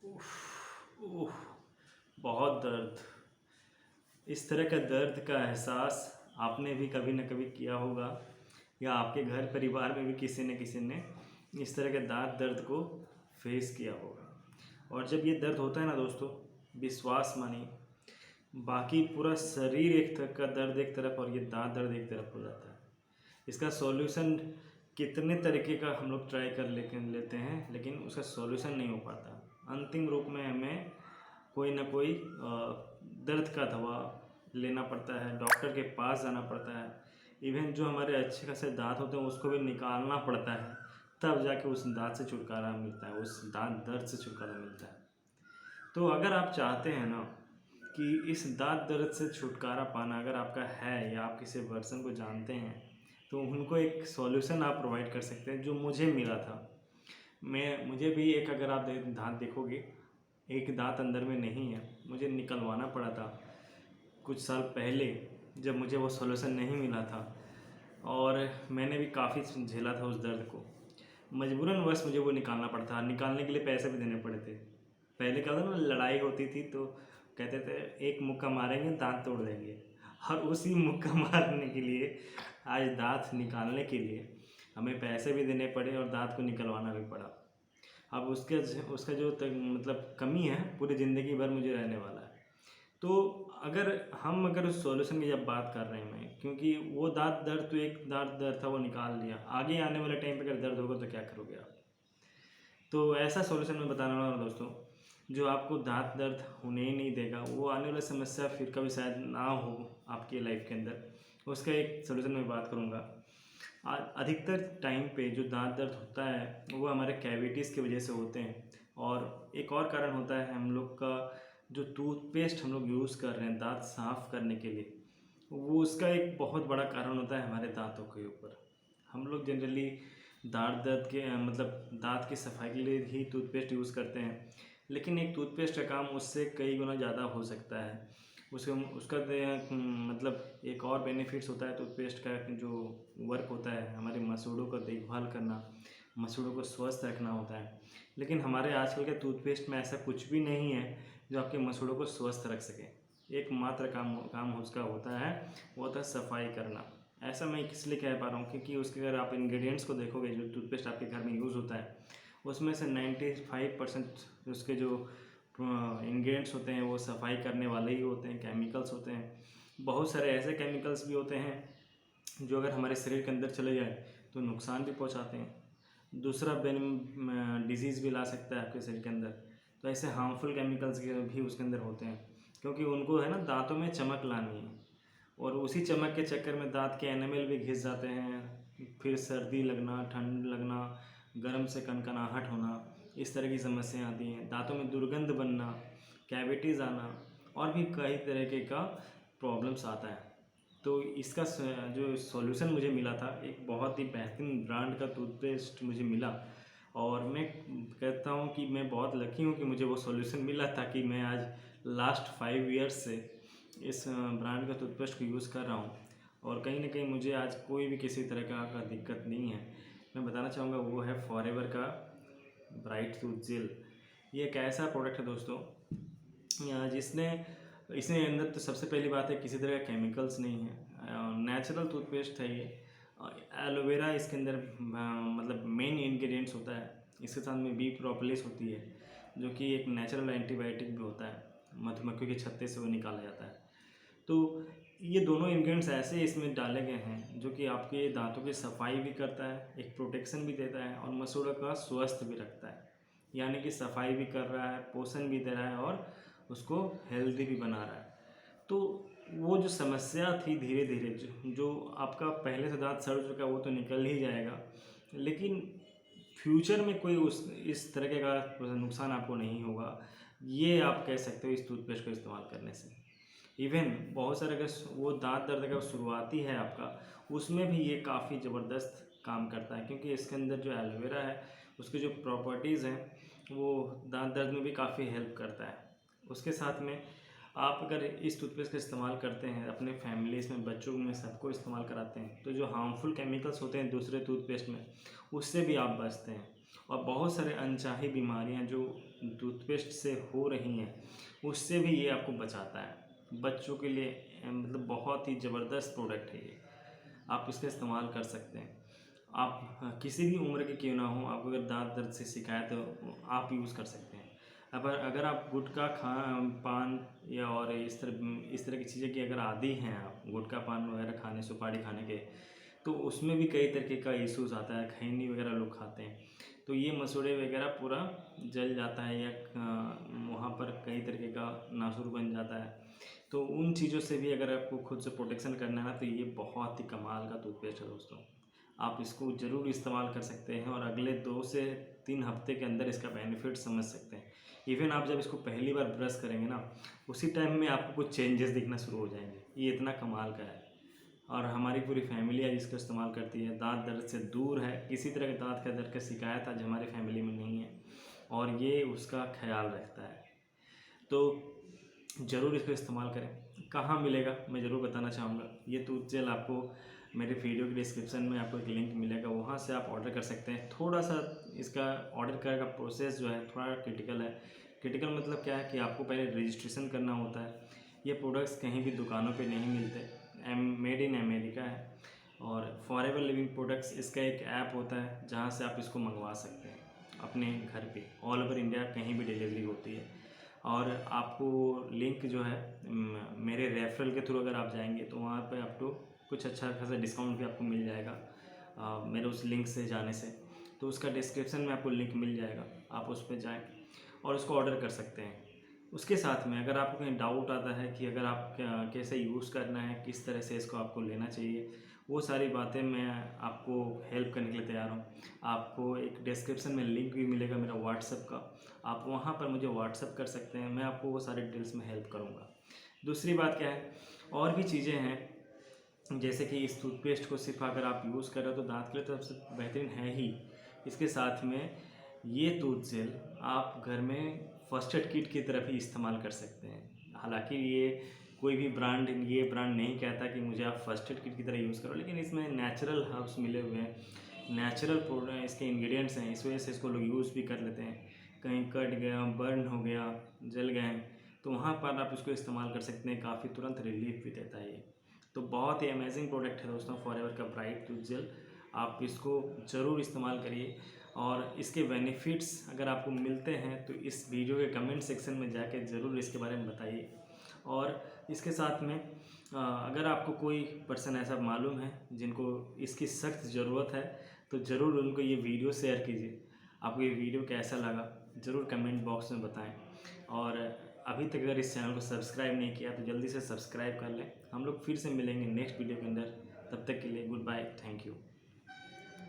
उफ़, उफ़, बहुत दर्द। इस तरह का दर्द का एहसास आपने भी कभी न कभी किया होगा या आपके घर परिवार में भी किसी न किसी ने इस तरह के दाँत दर्द को फेस किया होगा। और जब ये दर्द होता है ना दोस्तों, विश्वास मानिए, बाकी पूरा शरीर एक तरह का दर्द एक तरफ और ये दाँत दर्द एक तरफ हो जाता है। इसका सॉल्यूशन कितने तरीके का हम लोग ट्राई कर लेते हैं, लेकिन उसका सॉल्यूशन नहीं हो पाता। अंतिम रूप में हमें कोई ना कोई दर्द का दवा लेना पड़ता है, डॉक्टर के पास जाना पड़ता है। इवन जो हमारे अच्छे खासे दाँत होते हैं उसको भी निकालना पड़ता है, तब जाके उस दाँत से छुटकारा मिलता है, उस दाँत दर्द से छुटकारा मिलता है। तो अगर आप चाहते हैं ना कि इस दाँत दर्द से छुटकारा पाना अगर आपका है या आप किसी पर्सन को जानते हैं, तो उनको एक सॉल्यूशन आप प्रोवाइड कर सकते हैं जो मुझे मिला था। मुझे भी एक अगर आप दाँत देखोगे, एक दाँत अंदर में नहीं है, मुझे निकलवाना पड़ा था कुछ साल पहले, जब मुझे वो सॉल्यूशन नहीं मिला था। और मैंने भी काफ़ी झेला था उस दर्द को। मजबूरनवश मुझे वो निकालना पड़ा था, निकालने के लिए पैसे भी देने पड़े थे। पहले क्या होता था ना, लड़ाई होती थी तो कहते थे एक मुक्का मारेंगे दाँत तोड़ देंगे, और उसी मुक्का मारने के लिए आज दाँत निकालने के लिए हमें पैसे भी देने पड़े और दाँत को निकलवाना भी पड़ा। अब उसका जो मतलब कमी है पूरी ज़िंदगी भर मुझे रहने वाला है। तो अगर उस सॉल्यूशन की जब बात कर रहे हैं मैं, क्योंकि वो दाँत दर्द तो एक दाँत दर्द था वो निकाल लिया, आगे आने वाले टाइम पे अगर दर्द होगा तो क्या करोगे आप? तो ऐसा सॉल्यूशन मैं बताने वाला हूँ दोस्तों, जो आपको दाँत दर्द होने ही नहीं देगा, वो आने वाली समस्या फिर कभी शायद ना हो आपकी लाइफ के अंदर। उसका एक सॉल्यूशन मैं बात करूँगा। अधिकतर टाइम पे जो दाँत दर्द होता है वो हमारे कैविटीज़ की वजह से होते हैं, और एक और कारण होता है हम लोग का जो टूथपेस्ट हम लोग यूज़ कर रहे हैं दाँत साफ़ करने के लिए, वो उसका एक बहुत बड़ा कारण होता है हमारे दाँतों के ऊपर। हम लोग जनरली दाँत दर्द के मतलब दाँत की सफाई के लिए ही टूथपेस्ट यूज़ करते हैं, लेकिन एक टूथपेस्ट का काम उससे कई गुना ज़्यादा हो सकता है। उसका उसका मतलब एक और बेनिफिट्स होता है टूथपेस्ट का, जो वर्क होता है हमारे मसूड़ों का देखभाल करना, मसूड़ों को स्वस्थ रखना होता है। लेकिन हमारे आजकल के टूथपेस्ट में ऐसा कुछ भी नहीं है जो आपके मसूड़ों को स्वस्थ रख सके। एकमात्र काम काम उसका होता है, वो होता है सफाई करना। ऐसा मैं इसलिए कह पा रहा हूँ क्योंकि उसके अगर आप इंग्रेडिएंट्स को देखोगे, जो टूथपेस्ट आपके घर में यूज़ होता है उसमें से 95% उसके जो इंग्रेडिएंट्स होते हैं वो सफाई करने वाले ही होते हैं, केमिकल्स होते हैं। बहुत सारे ऐसे केमिकल्स भी होते हैं जो अगर हमारे शरीर के अंदर चले जाए तो नुकसान भी पहुंचाते हैं, दूसरा डिजीज़ भी ला सकता है आपके शरीर के अंदर। तो ऐसे हार्मफुल केमिकल्स भी उसके अंदर होते हैं, क्योंकि उनको है ना दांतों में चमक लानी है, और उसी चमक के चक्कर में दांत के एनामेल भी घिस जाते हैं। फिर सर्दी लगना, ठंड लगना, गर्म से कनकनाहट होना, इस तरह की समस्याएं आती हैं। दांतों में दुर्गंध बनना, कैविटीज़ आना, और भी कई तरीके का प्रॉब्लम्स आता है। तो इसका जो सॉल्यूशन मुझे मिला था, एक बहुत ही बेहतरीन ब्रांड का टूथपेस्ट मुझे मिला, और मैं कहता हूँ कि मैं बहुत लकी हूँ कि मुझे वो सॉल्यूशन मिला, ताकि मैं आज लास्ट 5 ईयर्स से इस ब्रांड का टूथपेस्ट को यूज़ कर रहा हूँ, और कहीं ना कहीं मुझे आज कोई भी किसी तरह का दिक्कत नहीं है। मैं बताना चाहूँगा वो है फॉरएवर का ब्राइट टूथ जेल। ये एक ऐसा प्रोडक्ट है दोस्तों, जिसने इसके अंदर तो सबसे पहली बात है किसी तरह का केमिकल्स नहीं है, नेचुरल टूथपेस्ट है ये। एलोवेरा इसके अंदर मतलब मेन इंग्रेडिएंट्स होता है। इसके साथ में बी प्रोपोलिस होती है, जो कि एक नेचुरल एंटीबायोटिक भी होता है, मधुमक्खियों के छत्ते से वो निकाला जाता है। तो ये दोनों इंग्रेडिएंट्स ऐसे इसमें डाले गए हैं जो कि आपके दांतों की सफाई भी करता है, एक प्रोटेक्शन भी देता है, और मसूड़ों का स्वस्थ भी रखता है। यानी कि सफाई भी कर रहा है, पोषण भी दे रहा है, और उसको हेल्दी भी बना रहा है। तो वो जो समस्या थी धीरे धीरे जो आपका पहले से दांत सड़ चुका है वो तो निकल ही जाएगा, लेकिन फ्यूचर में कोई उस इस तरीके का नुकसान आपको नहीं होगा, ये आप कह सकते हो इस टूथपेस्ट को इस्तेमाल करने से। इवन बहुत सारे अगर वो दांत दर्द का शुरुआती है आपका, उसमें भी ये काफ़ी ज़बरदस्त काम करता है, क्योंकि इसके अंदर जो एलोवेरा है उसकी जो प्रॉपर्टीज़ हैं वो दांत दर्द में भी काफ़ी हेल्प करता है। उसके साथ में आप अगर इस टूथपेस्ट का इस्तेमाल करते हैं, अपने फैमिलीज़ में, बच्चों में, सबको इस्तेमाल कराते हैं, तो जो हार्मफुल केमिकल्स होते हैं दूसरे टूथपेस्ट में, उससे भी आप बचते हैं। और बहुत सारे अनचाही बीमारियां जो टूथपेस्ट से हो रही हैं उससे भी ये आपको बचाता है। बच्चों के लिए मतलब बहुत ही ज़बरदस्त प्रोडक्ट है ये, आप इसका इस्तेमाल कर सकते हैं। आप किसी भी उम्र के क्यों ना हो, आपको अगर दांत दर्द से शिकायत हो आप यूज़ कर सकते हैं। अगर अगर आप गुटखा पान या और इस तरह की चीज़ें की अगर आदी हैं, आप गुटखा पान वगैरह खाने, सुपारी खाने के, तो उसमें भी कई तरीके का इश्यूज आता है। खैनी वगैरह लोग खाते हैं तो ये मसूड़े वगैरह पूरा जल जाता है या वहाँ पर कई तरीके का नासूर बन जाता है। तो उन चीज़ों से भी अगर आपको खुद से प्रोटेक्शन करना है तो ये बहुत ही कमाल का टूथपेस्ट है दोस्तों। आप इसको ज़रूर इस्तेमाल कर सकते हैं और अगले 2 से 3 हफ्ते के अंदर इसका बेनिफिट समझ सकते हैं। इवन आप जब इसको पहली बार ब्रश करेंगे ना, उसी टाइम में आपको कुछ चेंजेस दिखना शुरू हो जाएंगे। ये इतना कमाल का है और हमारी पूरी फैमिली आज इसको इस्तेमाल करती है। दांत दर्द से दूर है, किसी तरह के दांत का दर्द का शिकायत आज हमारी फैमिली में नहीं है और ये उसका ख्याल रखता है। तो ज़रूर इसको इस्तेमाल करें। कहाँ मिलेगा मैं ज़रूर बताना चाहूँगा। ये टूथ जेल आपको मेरे वीडियो के डिस्क्रिप्शन में आपको एक लिंक मिलेगा, वहाँ से आप ऑर्डर कर सकते हैं। थोड़ा सा इसका ऑर्डर करने का प्रोसेस जो है थोड़ा क्रिटिकल है। क्रिटिकल मतलब क्या है कि आपको पहले रजिस्ट्रेशन करना होता है। ये प्रोडक्ट्स कहीं भी दुकानों पे नहीं मिलते, मेड इन अमेरिका है। और फॉरएवर लिविंग प्रोडक्ट्स इसका एक ऐप होता है जहाँ से आप इसको मंगवा सकते हैं अपने घर पे। ऑल ओवर इंडिया कहीं भी डिलीवरी होती है। और आपको लिंक जो है मेरे रेफरल के थ्रू अगर आप जाएंगे तो वहाँ पे आपको कुछ अच्छा खासा डिस्काउंट भी आपको मिल जाएगा मेरे उस लिंक से जाने से। तो उसका डिस्क्रिप्शन में आपको लिंक मिल जाएगा, आप उस पर जाएँ और उसको ऑर्डर कर सकते हैं। उसके साथ में अगर आपको कहीं डाउट आता है कि अगर आप कैसे यूज़ करना है, किस तरह से इसको आपको लेना चाहिए, वो सारी बातें मैं आपको हेल्प करने के लिए तैयार हूँ। आपको एक डिस्क्रिप्शन में लिंक भी मिलेगा मेरा व्हाट्सएप का, आप वहाँ पर मुझे व्हाट्सएप कर सकते हैं, मैं आपको वो सारे डिटेल्स में हेल्प करूँगा। दूसरी बात क्या है, और भी चीज़ें हैं जैसे कि इस टूथपेस्ट को सिर्फ अगर आप यूज़ कर रहे हो तो दांत के लिए तो सबसे बेहतरीन है ही। इसके साथ में ये टूथ जेल आप घर में फर्स्ट एड किट की तरफ ही इस्तेमाल कर सकते हैं। हालांकि ये कोई भी ब्रांड, ये ब्रांड नहीं कहता कि मुझे आप फर्स्ट एड किट की तरह यूज़ करो, लेकिन इसमें नेचुरल हर्ब्स मिले हुए हैं, नेचुरल प्रोडक्ट इसके इंग्रेडिएंट्स हैं, इस वजह से इसको लोग यूज़ भी कर लेते हैं। कहीं कट गया, बर्न हो गया, जल गए, तो वहाँ पर आप इसको इस्तेमाल कर सकते हैं, काफ़ी तुरंत रिलीफ भी देता है ये। तो बहुत ही अमेजिंग प्रोडक्ट है दोस्तों फॉरएवर का ब्राइट टूथ जेल। आप इसको ज़रूर इस्तेमाल करिए और इसके बेनिफिट्स अगर आपको मिलते हैं तो इस वीडियो के कमेंट सेक्शन में जाके ज़रूर इसके बारे में बताइए। और इसके साथ में अगर आपको कोई पर्सन ऐसा मालूम है जिनको इसकी सख्त ज़रूरत है तो ज़रूर उनको ये वीडियो शेयर कीजिए। आपको ये वीडियो कैसा लगा ज़रूर कमेंट बॉक्स में बताएं। और अभी तक अगर इस चैनल को सब्सक्राइब नहीं किया तो जल्दी से सब्सक्राइब कर लें। हम लोग फिर से मिलेंगे नेक्स्ट वीडियो के अंदर, तब तक के लिए गुड बाय, थैंक यू।